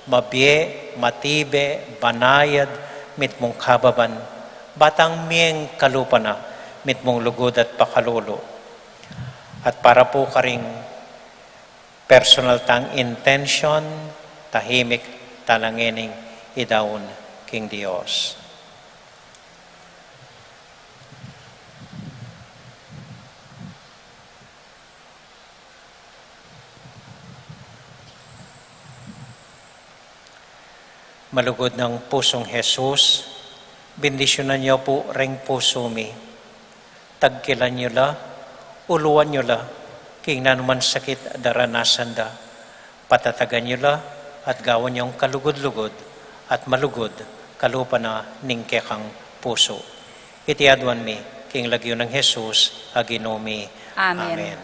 mabye, matibe, banayad, mitmong kababan, batang miyeng kalupana, mitmong lugod at pakalulu. At para po karing personal tang intention, tahimik talangining idaon King Dios. Malugod ng pusong Jesus, bendisyonan niyo po ring puso mi. Tagkilan niyo la, uluan niyo la, king nanuman sakit daranasan da. Patatagan niyo la, at gawan niyong kalugod-lugod, at malugod, kalupa na ningkekang puso. Itiadwan mi, king lagyo ng Jesus, aginomi. Amen. Amen.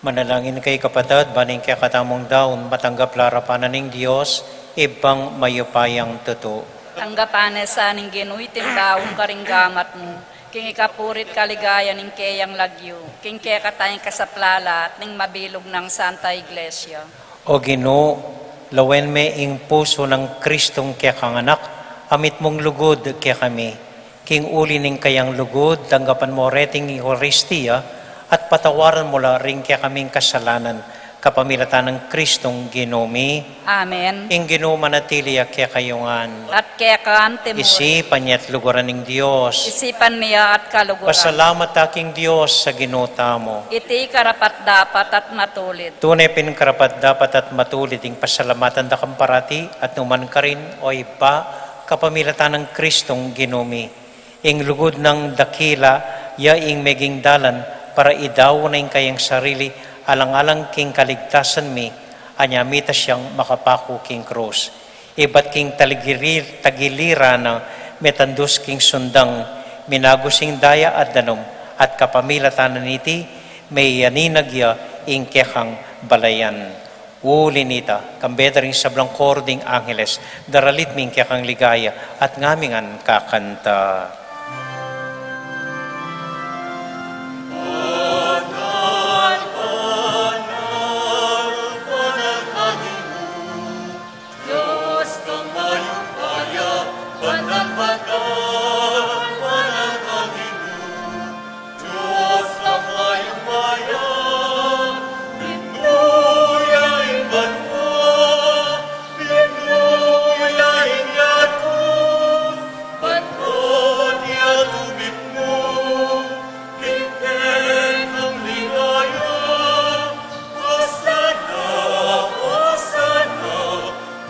Manalangin kay kapatid, baning kaya katamong daon, matanggap larapanan ng Diyos, ibang mayupayang totoo. Tanggapanes sa ning Ginoy tindaong karinggamat mo. King ikapurit kaligaya ning kayang lagyo. King kaya katayang kasaplala at ning mabilog ng Santa Iglesia. O Ginoo, lawen me ing puso ng Kristong kaya kanganak, amit mong lugod kaya kami. King uli ning kayang lugod, tanggapan mo reting Eucharistia, at patawaran mo la rin kaya kaming kasalanan, kapamilatan ng Kristong Ginomi. Amen. Ing Ginoo manatili kaya kayungan. At kaya kaante mo. Isipan niya at lugaran ng Diyos. Isipan niya at kaluguran. Pasalamat aking Diyos sa ginota mo. Iti karapat dapat at matulid. Tunay pinkarapat dapat at matulid ing pasalamatan da kamparati at numan ka rin o iba kapamilatan ng Kristong Ginomi. Ing lugod ng dakila, ya ing meging dalan para idaw na ing kayang sarili alang-alang king kaligtasan mi, anyamita siyang makapako king krus. Ibat king tagilira na metandos king sundang, minagusing daya at danom, at kapamilatanan niti, may yaninagya ing kekang balayan. Uli nita, kambeda rin sablang kording angeles, daralit ming kekang ligaya, at ngamingan kakanta. Diyos kang mayong kaya, banal banal, banal Panginoon. Diyos kang mayong kaya, binuyain man mo, binuyain yato, banot yatubit mo, higit ang ligaya. Hosana, Hosana,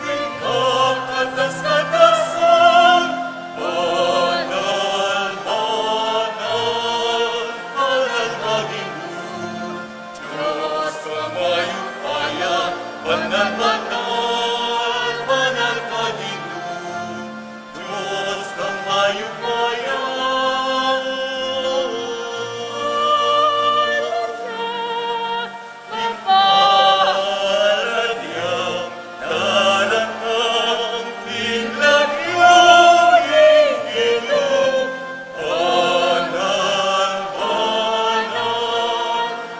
ikaw katas-katasan, banal, banal, banal Panginoon. Diyos kang mayong kaya, banal, banal, banal Panginoon. Diyos kang mayong kaya. Iparadiyang dalan ng pinlagyong Ginoo. Banal, banal,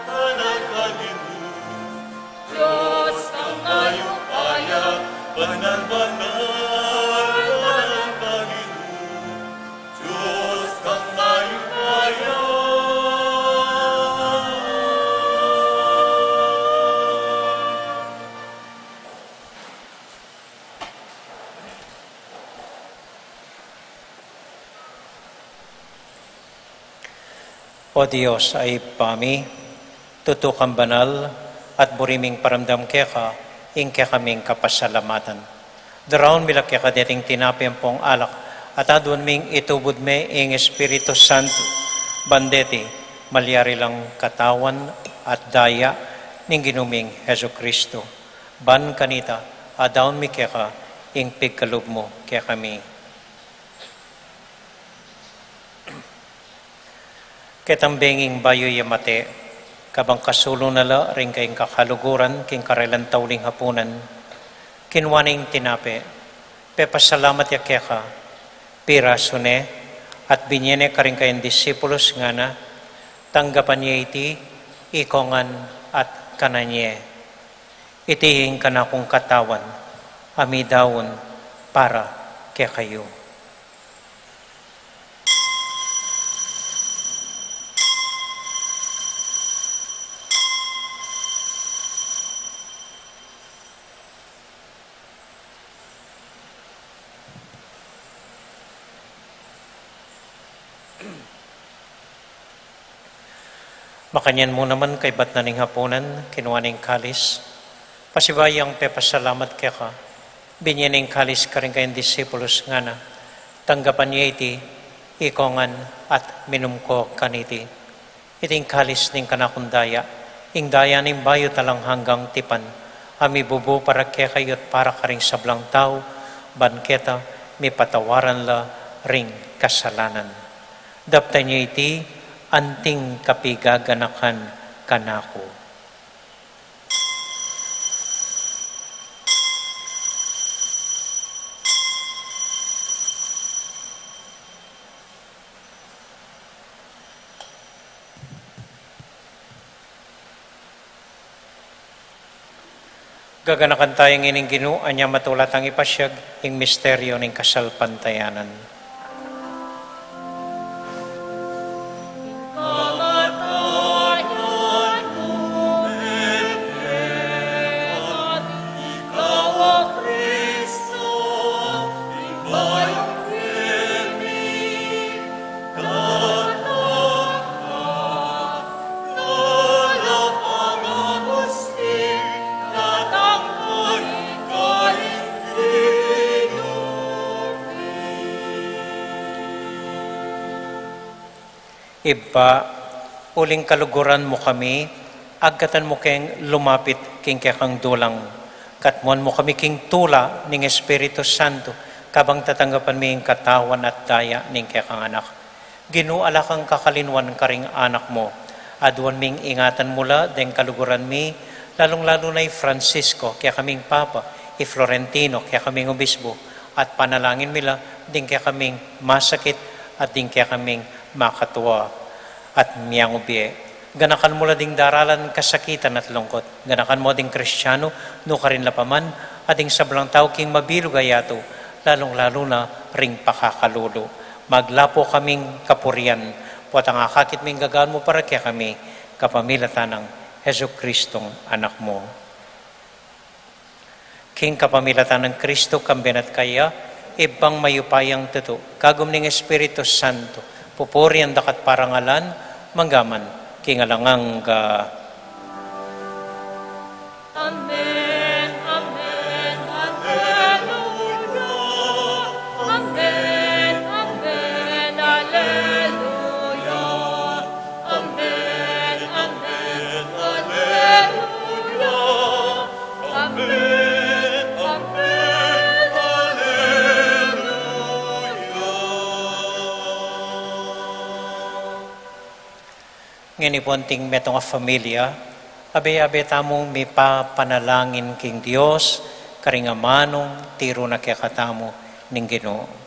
banal Panginoon. Diyos kang mayong kaya, banal, banal, banal Panginoon. Diyos kang mayong kaya. O Diyos ay pami, tutukang banal, at buriming paramdam keka, ing kaya kaming kapasalamatan. Daraon mila kaya kadeting tinapim pong alak, at adun ming itubod me ing Espiritu Santo, bandeti, malyari lang katawan at daya, ning ginuming Heso Kristo. Ban kanita, adaon mi keka, ing pigkalub mo kaya kami. Ketambenging bayo yamate, kabang kasulong nala ring kayong kakaluguran, king karelan tauling hapunan, kinwaning tinape, pepasalamat ya keka, pirasune, at binyene ka rin kayong disipulos nga na, tanggapan niya iti, ikongan at kananye. Itihing ka na kong katawan, amidawon para kaya kayo. Makanyan mo naman kay bat na ning hapunan, kinuha ning kalis. Pasibayang pepasalamat kaya ka. Binyaning kalis ka rin kayong disipulos nga na. Tanggapan niya iti, ikongan at minum ko kaniti. Iting kalis ning kanakundaya. Ing daya ning bayo talang hanggang tipan. Ami bubo para kaya kayo't para ka ring sablang tao. Banketa, may patawaran la ring kasalanan. Dapta niya iti, anting kapigaganakan kanako. Gaganakan tayong ining Ginoo, anya matulat ang ipasyag, ing misteryo ning kasalpantayanan. Iba, uling kaluguran mo kami, agkatan mo keng lumapit king kang dulang. Katmuan mo kami king tula ning Espiritu Santo, kabang tatanggapan mi ing katawan at daya ning kang anak. Ginoo, ala kang kakalinwan karing anak mo. Aduan ming ingatan mula deng kaluguran mi, lalong-lalo na Francisco, kaya kaming Papa, Florentino, kaya kaming Obispo, at panalangin mila, ding kaya kaming masakit, at ding kaya kaming makatuwa at miyang ubiye. Ganakan mo ding daralan kasakitan at lungkot. Ganakan mo ding Kristiyano, no ka rin lapaman, at ding sablang tao king mabilog ayato, lalong-lalo na ring pakakalulo. Maglapo kaming kapurian, puwat ang akakit ming gagaan mo para kaya kami, kapamilatan ng Heso Kristong anak mo. King kapamilatan ng Kristo, kambian at kaya, ibang mayupayang tuto, kagum ning Espiritu Santo, pupuri ang dakat parangalan, manggaman, kingalangang Amen, amen, hallelujah. Amen, amen, hallelujah. Amen, amen, hallelujah. Amen, amen, hallelujah. nginipunting metong a familia, abe-abe tamong may papanalangin king Dios, karingamanong tiro na kaya katamo ning Ginoo.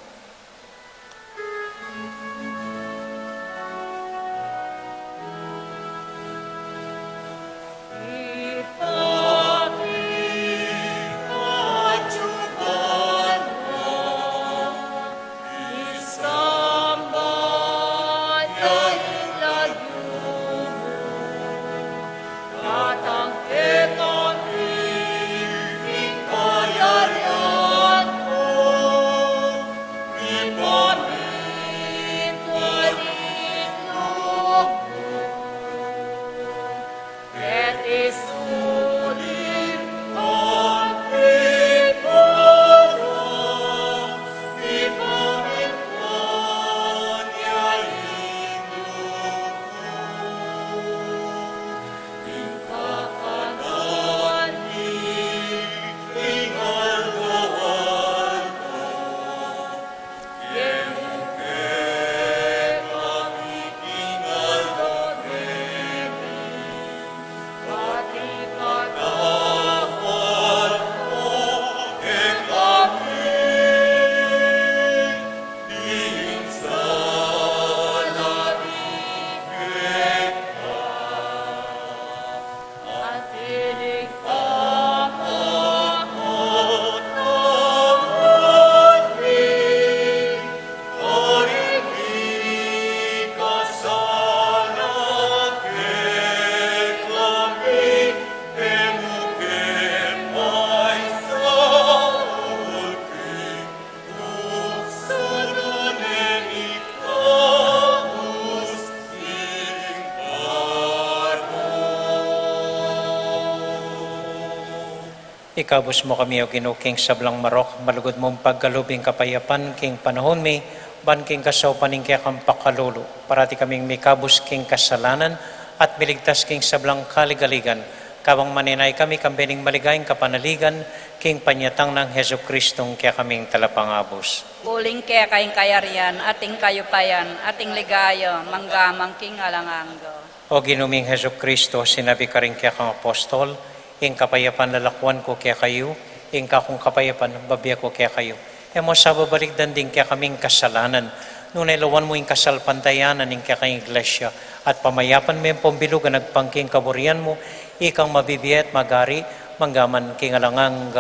Ikabus mo kami o Ginoo king sablang marok, malugod mong paggalubing kapayapan king panahon mi, ban king kasaw paning kaya kang pakalulu. Parati kaming may kabus king kasalanan at miligtas king sablang kaligaligan. Kabang maninay kami kambining maligayang kapanaligan, king panyatang ng Heso Kristong kaya kaming talapangabos. Uling kaya kayong kayarian, ating kayupayan, ating ligaya, manggamang king alanganggo. O Ginuming Heso Kristo, sinabi ka rin kaya kang apostol, ing kapayapan lalakwan ko kaya kayo, ing kakong kapayapan babiya ko kaya kayo. E mo sa babaligdan din kaya kaming kasalanan, nung nailawan mo ing kasalpantayanan ing kaya kayong iglesia, at pamayapan mo yung pambilugan nagpangking kaburian mo, ikang mabibiya at magari, manggaman kingalangang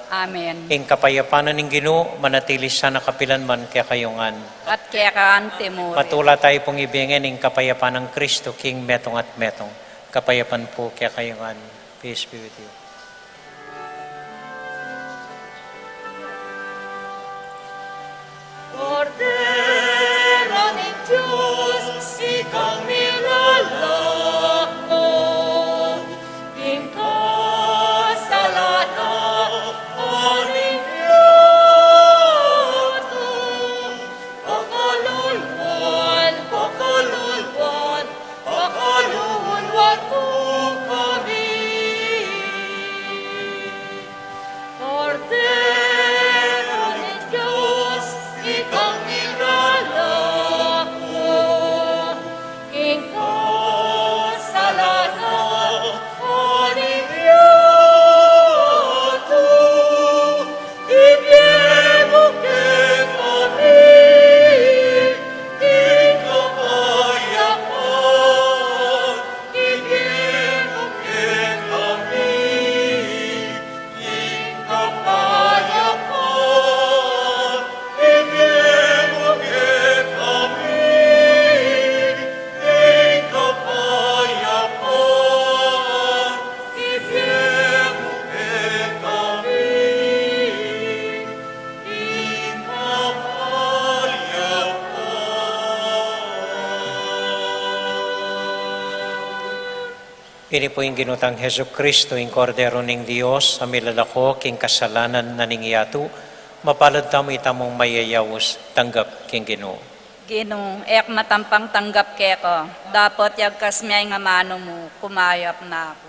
Amen. ing kapayapanan ng Ginoo manatili sa nakapilan man kaya kayungan. At kaya kaan temore. Patula tayo pong ibigin ing kapayapan ng Kristo King metong at metong. Kapayapan po kaya kayungan. Peace be with you. Cordero ng Diyos, ikaw nilalako. Kasalanan, aming yato. Pakalulwan, pakalulwan, pakalulwan mo kami. Cordero ng Diyos, ikaw nilalako. King kasalanan, aming yato. Ibigay mo kay kami, ing kapayapaan. Ibigay mo kay kami, ing kapayapaan. Ibigay mo kay kami, ing kapayapaan. Ibigay mo kay kami, ing kapayapaan. Ini po yung ginutang Heso Kristo, yung kordero ng Diyos, sa milalako, king kasalanan na ningyatu, mapalad tamo itamong mayayawos, tanggap king Ginoo. Ginoo, ek matampang tanggap keko. Dapat yagkas miyay nga mano mo, kumayap na ako.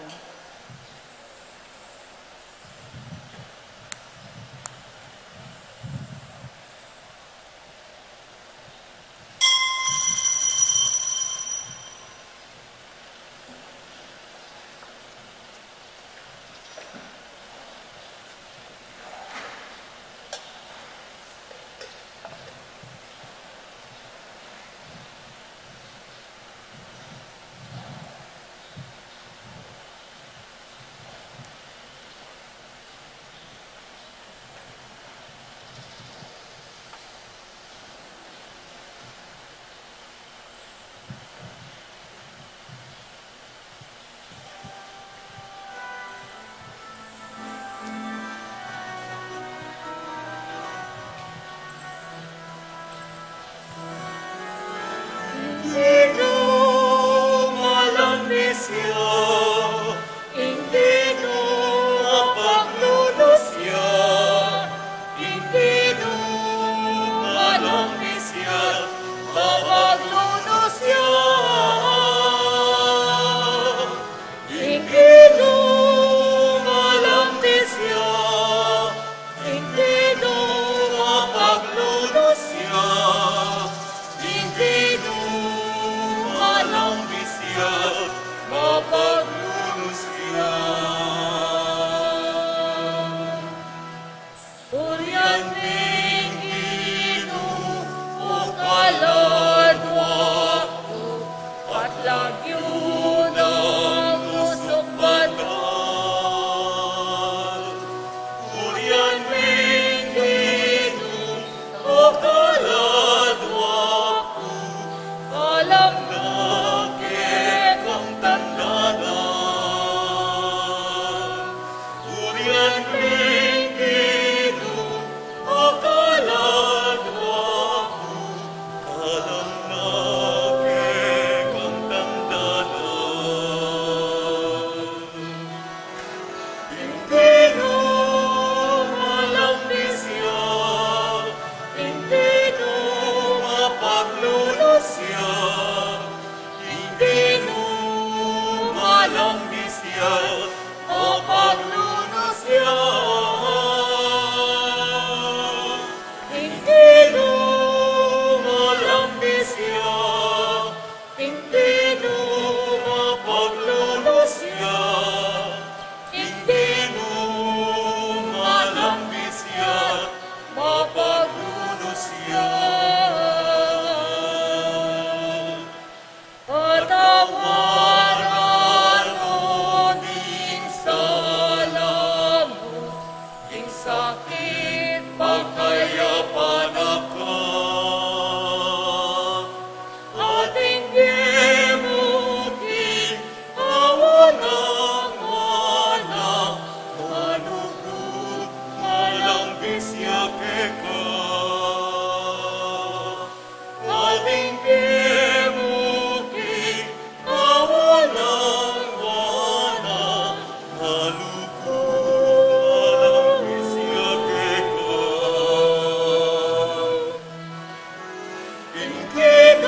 Inkinong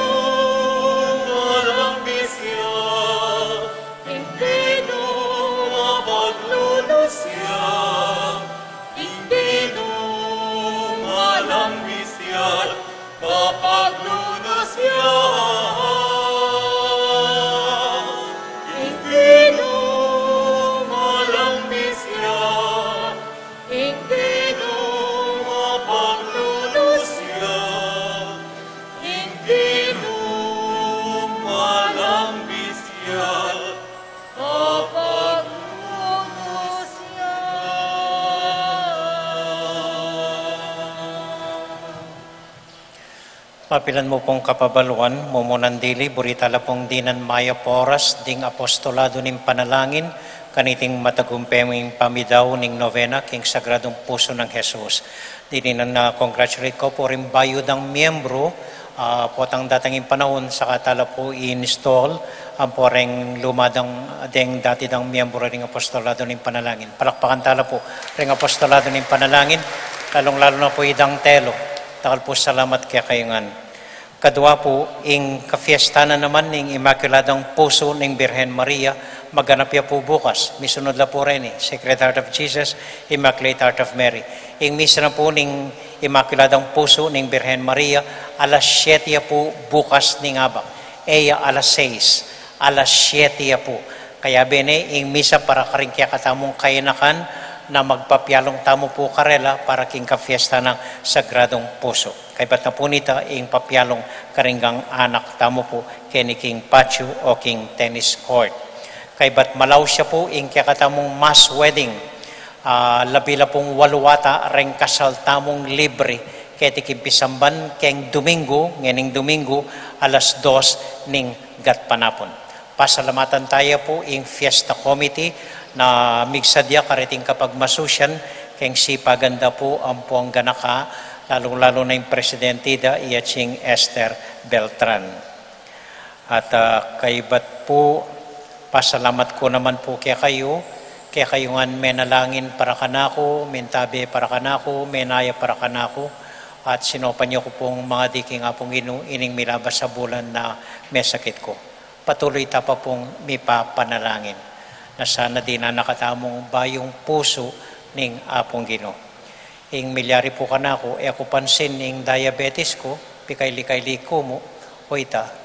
walang bisya, inkinong mapaglulusya, inkinong walang bisya, mapaglulusya. Inkinong walang bisya, inkinong mapaglulusya, inkinong walang bisya, mapaglulusya. Mapilan mo pong kapabaluan, mumunandili, buritala pong dinan maya poras, ding apostolado ning panalangin, kaniting matagumpeming pamidaw ning novena, king sagradong puso ng Jesus. Dininan na congratulate ko po rin bayudang miyembro, potang datanging panahon, sa katala po i-install, ang po rin lumadang, ding dati dang miyembro ring apostolado ning panalangin. Palakpakan tala po ring apostolado ning panalangin, lalong-lalo na po idang telo. Takal po salamat kaya kayungan. Kadua po, ing kafiesta na naman ning Immaculadang Puso ning Birhen Maria, maganap ya po bukas. Misunod la po rin Sacred Heart of Jesus, Immaculate Heart of Mary. Ing misa na po ning Immaculadang Puso ning Birhen Maria, alas 7 ya po bukas ning abak. Eya alas 6, alas 7 ya po. Kaya bene, ing misa para karing kaya katamong kainakan, na magpapyalong tamo po karela para king kafiesta ng Sagradong Puso. Kay ba't na po nita, ing papyalong karinggang anak tamo po kini king patio o king tennis court. Kay ba't malaw siya po, ing kaya katamong mass wedding, labila pong waluwata, reng kasal tamong libre, kaya tikimpisamban keng Domingo, ngening Domingo, alas 2 ning gatpanapon. Pasalamatan tayo po ing Fiesta Committee na migsadya kariting kapag masusyan keng si paganda po ang puang ganaka, lalong-lalo na yung presidentida Iyaching Esther Beltran. At kay ba't po, pasalamat ko naman po kaya kayungan menalangin para kanako, mentabi para kanako, menaya para kanako, at sinopan niyo ko pong mga diking apong ining milabas sa bulan na may sakit ko. Patuloy ta pa pong mipapanalangin na sana di na nakatamong bayong puso ning apong Ginoo. Ing milyari po kanako, ako pansin ning diabetes ko, pikay-likay-liko mo, o ita,